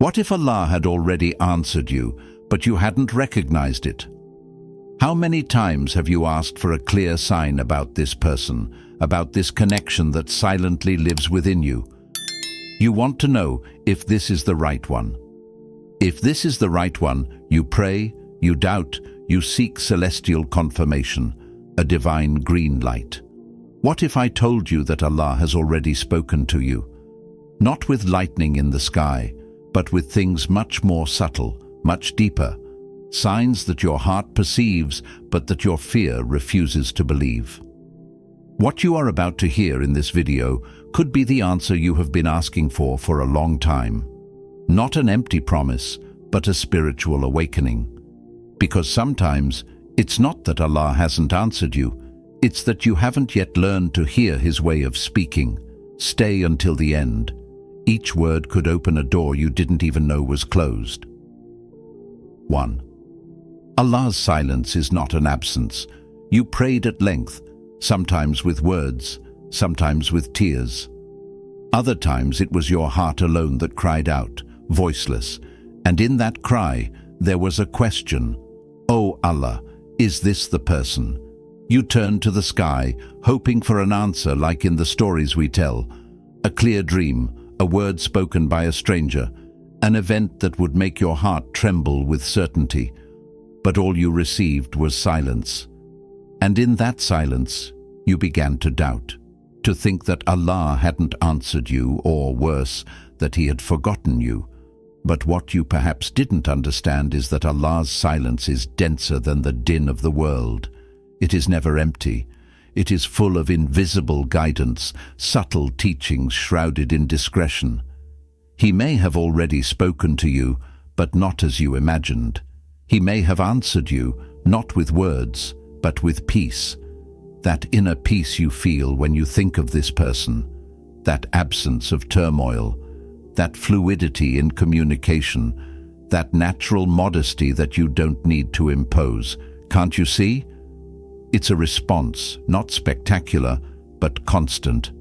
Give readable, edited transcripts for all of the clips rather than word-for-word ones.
What if Allah had already answered you, but you hadn't recognized it? How many times have you asked for a clear sign about this person, about this connection that silently lives within you? You want to know if this is the right one. If this is the right one, you pray, you doubt, you seek celestial confirmation, a divine green light. What if I told you that Allah has already spoken to you? Not with lightning in the sky, but with things much more subtle, much deeper, signs that your heart perceives, but that your fear refuses to believe. What you are about to hear in this video could be the answer you have been asking for a long time. Not an empty promise, but a spiritual awakening. Because sometimes it's not that Allah hasn't answered you, it's that you haven't yet learned to hear His way of speaking. Stay until the end. Each word could open a door you didn't even know was closed. 1. Allah's silence is not an absence. You prayed at length, sometimes with words, sometimes with tears. Other times it was your heart alone that cried out, voiceless, and in that cry there was a question. "Oh Allah, is this the person?" You turned to the sky, hoping for an answer like in the stories we tell, a clear dream, a word spoken by a stranger, an event that would make your heart tremble with certainty. But all you received was silence. And in that silence, you began to doubt, to think that Allah hadn't answered you, or worse, that He had forgotten you. But what you perhaps didn't understand is that Allah's silence is denser than the din of the world. It is never empty. It is full of invisible guidance, subtle teachings shrouded in discretion. He may have already spoken to you, but not as you imagined. He may have answered you, not with words, but with peace. That inner peace you feel when you think of this person, that absence of turmoil, that fluidity in communication, that natural modesty that you don't need to impose. Can't you see? It's a response, not spectacular, but constant.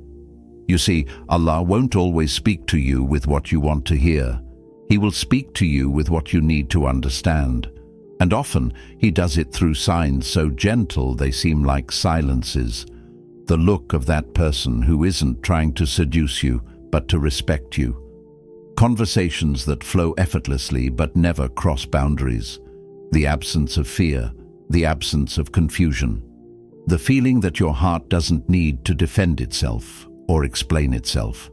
You see, Allah won't always speak to you with what you want to hear. He will speak to you with what you need to understand. And often He does it through signs so gentle they seem like silences. The look of that person who isn't trying to seduce you, but to respect you. Conversations that flow effortlessly but never cross boundaries. The absence of fear, the absence of confusion. The feeling that your heart doesn't need to defend itself or explain itself.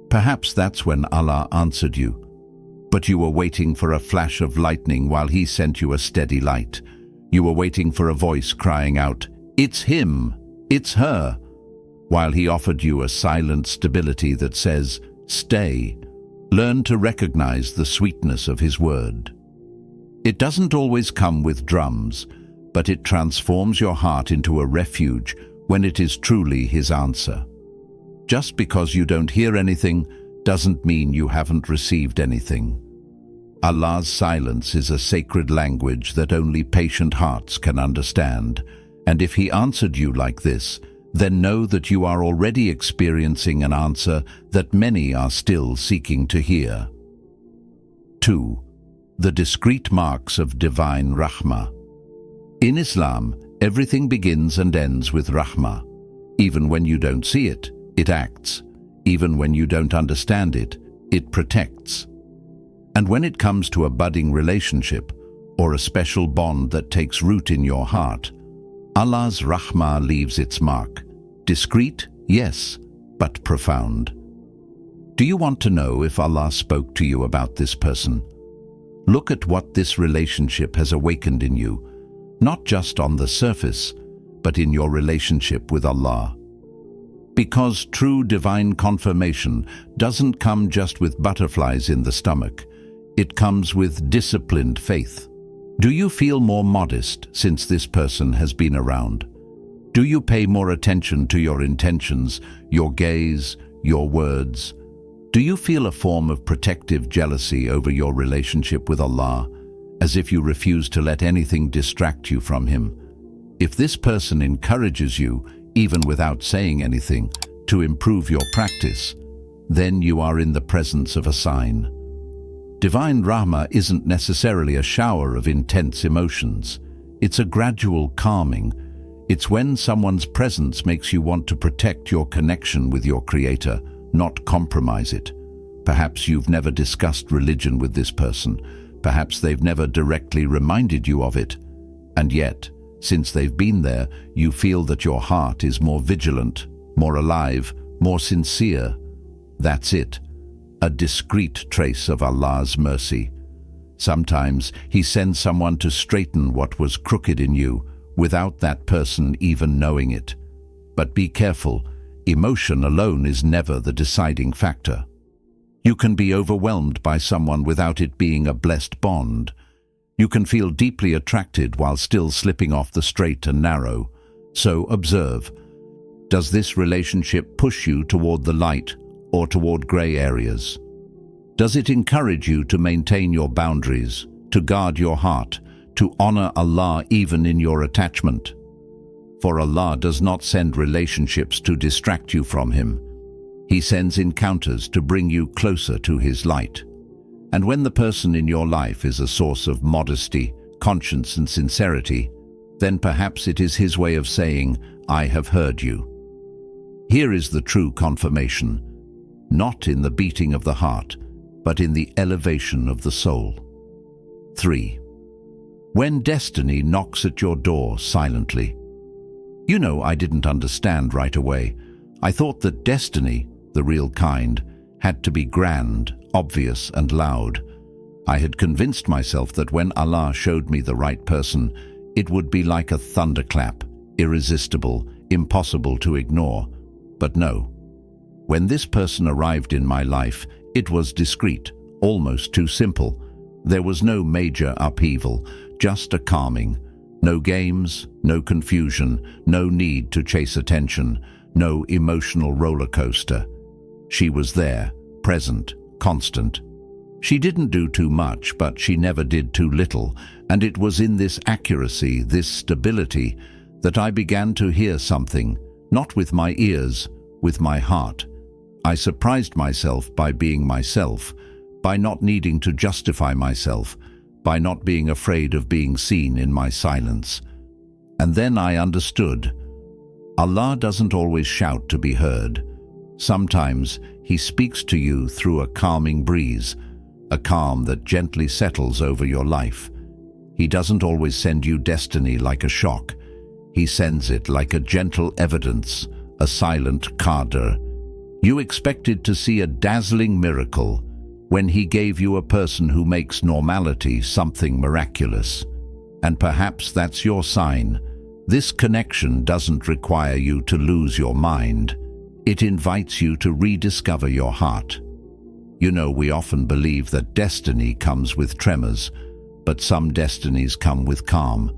Perhaps that's when Allah answered you. But you were waiting for a flash of lightning while He sent you a steady light. You were waiting for a voice crying out, "It's him, it's her," while He offered you a silent stability that says, "Stay." Learn to recognize the sweetness of His word. It doesn't always come with drums, but it transforms your heart into a refuge when it is truly His answer. Just because you don't hear anything doesn't mean you haven't received anything. Allah's silence is a sacred language that only patient hearts can understand, and if He answered you like this, then know that you are already experiencing an answer that many are still seeking to hear. 2. The discrete marks of divine Rahmah. In Islam, everything begins and ends with Rahmah. Even when you don't see it, it acts. Even when you don't understand it, it protects. And when it comes to a budding relationship, or a special bond that takes root in your heart, Allah's Rahmah leaves its mark. Discreet, yes, but profound. Do you want to know if Allah spoke to you about this person? Look at what this relationship has awakened in you, not just on the surface, but in your relationship with Allah. Because true divine confirmation doesn't come just with butterflies in the stomach. It comes with disciplined faith. Do you feel more modest since this person has been around? Do you pay more attention to your intentions, your gaze, your words? Do you feel a form of protective jealousy over your relationship with Allah, as if you refuse to let anything distract you from Him? If this person encourages you, even without saying anything, to improve your practice, then you are in the presence of a sign. Divine Rahmah isn't necessarily a shower of intense emotions. It's a gradual calming. It's when someone's presence makes you want to protect your connection with your Creator, not compromise it. Perhaps you've never discussed religion with this person. Perhaps they've never directly reminded you of it. And yet, since they've been there, you feel that your heart is more vigilant, more alive, more sincere. That's it. A discreet trace of Allah's mercy. Sometimes He sends someone to straighten what was crooked in you, without that person even knowing it. But be careful, emotion alone is never the deciding factor. You can be overwhelmed by someone without it being a blessed bond. You can feel deeply attracted while still slipping off the straight and narrow. So observe. Does this relationship push you toward the light or toward grey areas? Does it encourage you to maintain your boundaries, to guard your heart, to honor Allah even in your attachment? For Allah does not send relationships to distract you from Him. He sends encounters to bring you closer to His light. And when the person in your life is a source of modesty, conscience and sincerity, then perhaps it is His way of saying, I have heard you. Here is the true confirmation, not in the beating of the heart, but in the elevation of the soul. 3. When destiny knocks at your door silently. You know, I didn't understand right away. I thought that destiny, the real kind, had to be grand, obvious and loud. I had convinced myself that when Allah showed me the right person, it would be like a thunderclap, irresistible, impossible to ignore. But no. When this person arrived in my life, it was discreet, almost too simple. There was no major upheaval, just a calming. No games, no confusion, no need to chase attention, no emotional roller coaster. She was there, present, constant. She didn't do too much, but she never did too little, and it was in this accuracy, this stability, that I began to hear something, not with my ears, with my heart. I surprised myself by being myself, by not needing to justify myself, by not being afraid of being seen in my silence. And then I understood. Allah doesn't always shout to be heard. Sometimes He speaks to you through a calming breeze, a calm that gently settles over your life. He doesn't always send you destiny like a shock. He sends it like a gentle evidence, a silent qadr. You expected to see a dazzling miracle when He gave you a person who makes normality something miraculous. And perhaps that's your sign. This connection doesn't require you to lose your mind. It invites you to rediscover your heart. You know, we often believe that destiny comes with tremors, but some destinies come with calm,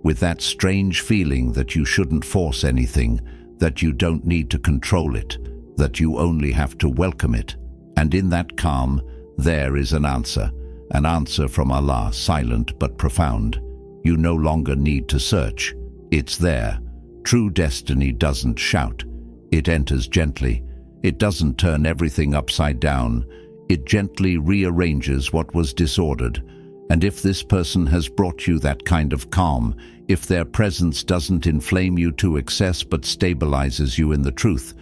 with that strange feeling that you shouldn't force anything, that you don't need to control it, that you only have to welcome it. And in that calm, there is an answer from Allah, silent but profound. You no longer need to search. It's there. True destiny doesn't shout. It enters gently. It doesn't turn everything upside down. It gently rearranges what was disordered. And if this person has brought you that kind of calm, if their presence doesn't inflame you to excess but stabilizes you in the truth,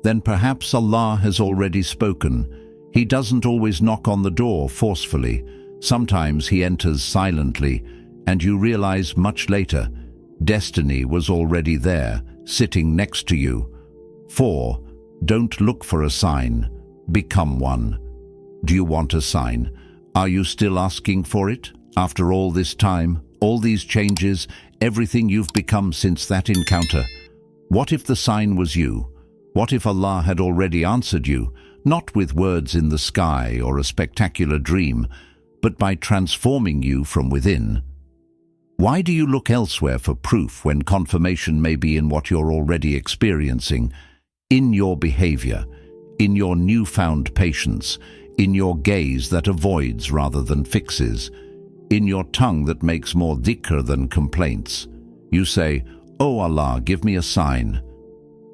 then perhaps Allah has already spoken. He doesn't always knock on the door forcefully. Sometimes He enters silently, and you realize much later, destiny was already there, sitting next to you. 4. Don't look for a sign. Become one. Do you want a sign? Are you still asking for it? After all this time, all these changes, everything you've become since that encounter? What if the sign was you? What if Allah had already answered you, not with words in the sky or a spectacular dream, but by transforming you from within? Why do you look elsewhere for proof when confirmation may be in what you're already experiencing, in your behavior, in your newfound patience, in your gaze that avoids rather than fixes, in your tongue that makes more dhikr than complaints? You say, "Oh Allah, give me a sign."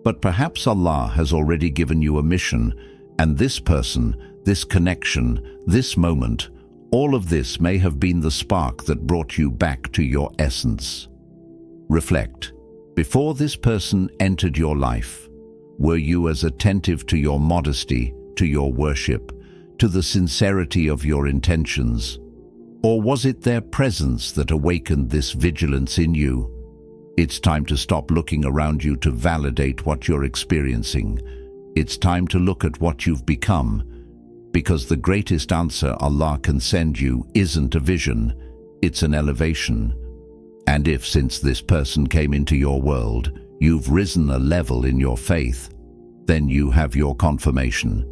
But perhaps Allah has already given you a mission, and this person, this connection, this moment, All of this may have been the spark that brought you back to your essence. Reflect. Before this person entered your life, were you as attentive to your modesty, to your worship, to the sincerity of your intentions? Or was it their presence that awakened this vigilance in you? It's time to stop looking around you to validate what you're experiencing. It's time to look at what you've become, because the greatest answer Allah can send you isn't a vision, it's an elevation. And if, since this person came into your world, you've risen a level in your faith, then you have your confirmation.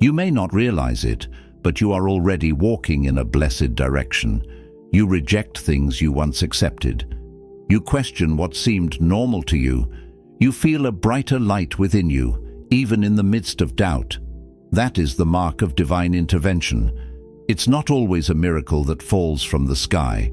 You may not realize it, but you are already walking in a blessed direction. You reject things you once accepted. You question what seemed normal to you. You feel a brighter light within you, even in the midst of doubt. That is the mark of divine intervention. It's not always a miracle that falls from the sky.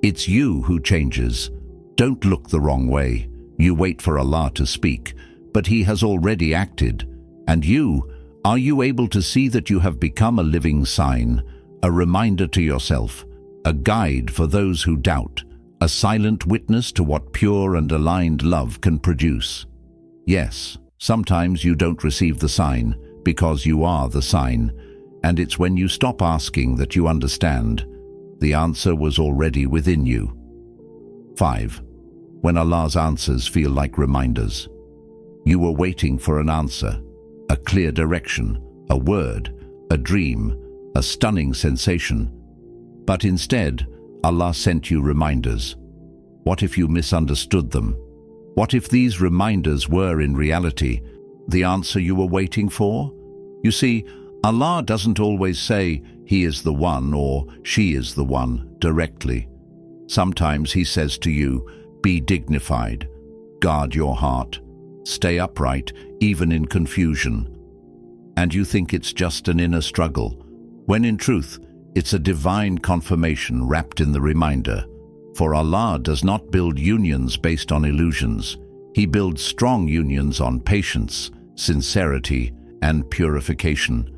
It's you who changes. Don't look the wrong way. You wait for Allah to speak, but He has already acted. And you, are you able to see that you have become a living sign, a reminder to yourself, a guide for those who doubt, a silent witness to what pure and aligned love can produce? Yes, sometimes you don't receive the sign because you are the sign, and it's when you stop asking that you understand. The answer was already within you. 5. When Allah's answers feel like reminders. You were waiting for an answer, a clear direction, a word, a dream, a stunning sensation. But instead, Allah sent you reminders. What if you misunderstood them? What if these reminders were in reality the answer you were waiting for? You see, Allah doesn't always say He is the one or she is the one directly. Sometimes He says to you, be dignified, guard your heart, stay upright even in confusion. And you think it's just an inner struggle, when in truth it's a divine confirmation wrapped in the reminder. For Allah does not build unions based on illusions. He builds strong unions on patience, sincerity, and purification.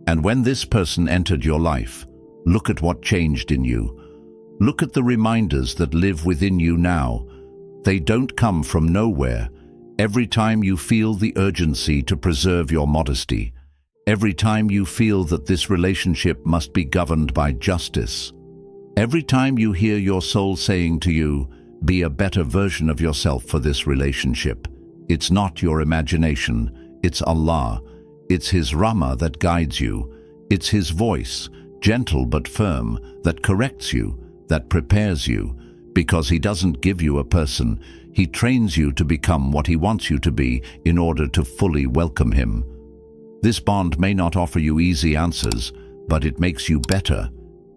And when this person entered your life, look at what changed in you. Look at the reminders that live within you now. They don't come from nowhere. Every time you feel the urgency to preserve your modesty, every time you feel that this relationship must be governed by justice, every time you hear your soul saying to you, be a better version of yourself for this relationship, it's not your imagination, it's Allah. It's His Rahmah that guides you. It's His voice, gentle but firm, that corrects you, that prepares you, because He doesn't give you a person. He trains you to become what He wants you to be in order to fully welcome Him. This bond may not offer you easy answers, but it makes you better.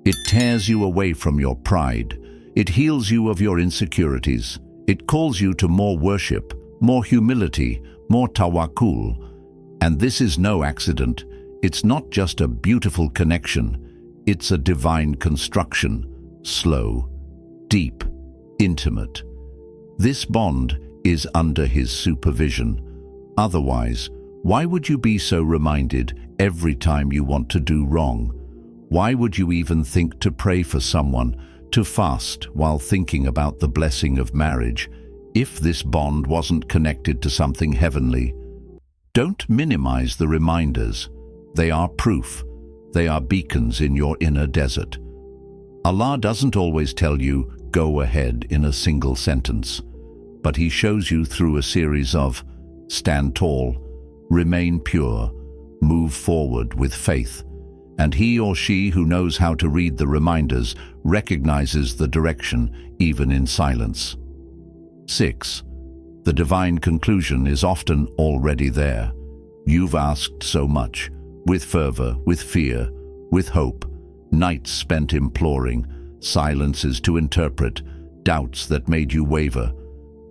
It tears you away from your pride. It heals you of your insecurities. It calls you to more worship, more humility, more tawakkul. And this is no accident. It's not just a beautiful connection. It's a divine construction, slow, deep, intimate. This bond is under His supervision. Otherwise, why would you be so reminded every time you want to do wrong? Why would you even think to pray for someone, to fast while thinking about the blessing of marriage, if this bond wasn't connected to something heavenly? Don't minimize the reminders. They are proof. They are beacons in your inner desert. Allah doesn't always tell you, go ahead in a single sentence, but He shows you through a series of, stand tall, remain pure, move forward with faith. And he or she who knows how to read the reminders recognizes the direction even in silence. 6. The divine conclusion is often already there. You've asked so much, with fervor, with fear, with hope, nights spent imploring, silences to interpret, doubts that made you waver.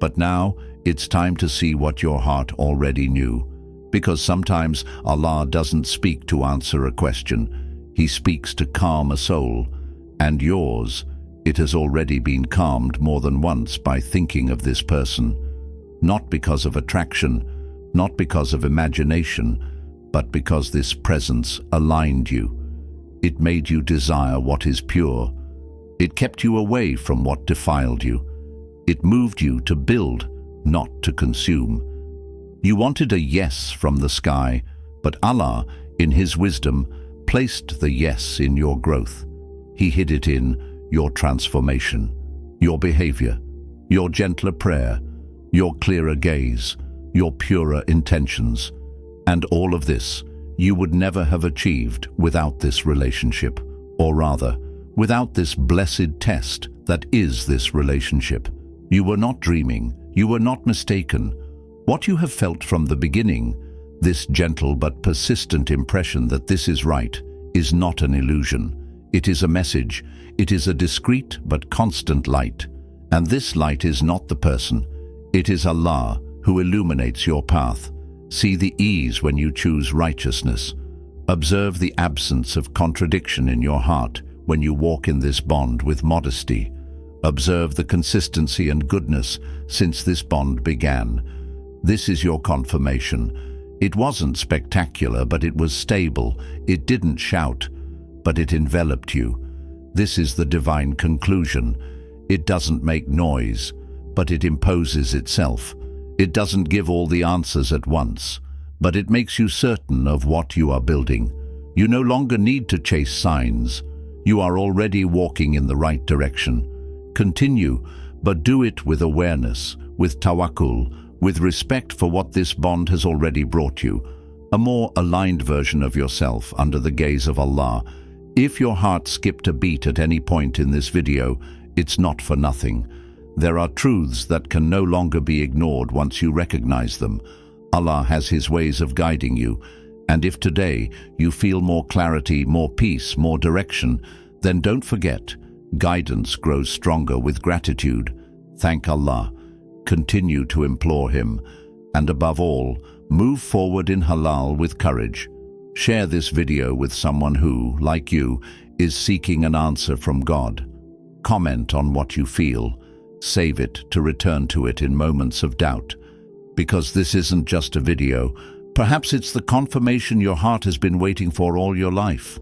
But now it's time to see what your heart already knew. Because sometimes Allah doesn't speak to answer a question. He speaks to calm a soul. And yours, it has already been calmed more than once by thinking of this person. Not because of attraction, not because of imagination, but because this presence aligned you. It made you desire what is pure. It kept you away from what defiled you. It moved you to build, not to consume. You wanted a yes from the sky, but Allah, in His wisdom, placed the yes in your growth. He hid it in your transformation, your behavior, your gentler prayer, your clearer gaze, your purer intentions. And all of this you would never have achieved without this relationship, or rather, without this blessed test that is this relationship. You were not dreaming, you were not mistaken. What you have felt from the beginning, this gentle but persistent impression that this is right, is not an illusion. It is a message. It is a discreet but constant light. And this light is not the person. It is Allah who illuminates your path. See the ease when you choose righteousness. Observe the absence of contradiction in your heart when you walk in this bond with modesty. Observe the consistency and goodness since this bond began. This is your confirmation. It wasn't spectacular, but it was stable. It didn't shout, but it enveloped you. This is the divine conclusion. It doesn't make noise, but it imposes itself. It doesn't give all the answers at once, but it makes you certain of what you are building. You no longer need to chase signs. You are already walking in the right direction. Continue, but do it with awareness, with tawakkul, with respect for what this bond has already brought you, a more aligned version of yourself under the gaze of Allah. If your heart skipped a beat at any point in this video, it's not for nothing. There are truths that can no longer be ignored once you recognize them. Allah has His ways of guiding you, and if today you feel more clarity, more peace, more direction, then don't forget, guidance grows stronger with gratitude. Thank Allah. Continue to implore Him, and above all, move forward in halal with courage. Share this video with someone who, like you, is seeking an answer from God. Comment on what you feel. Save it to return to it in moments of doubt. Because this isn't just a video. Perhaps it's the confirmation your heart has been waiting for all your life.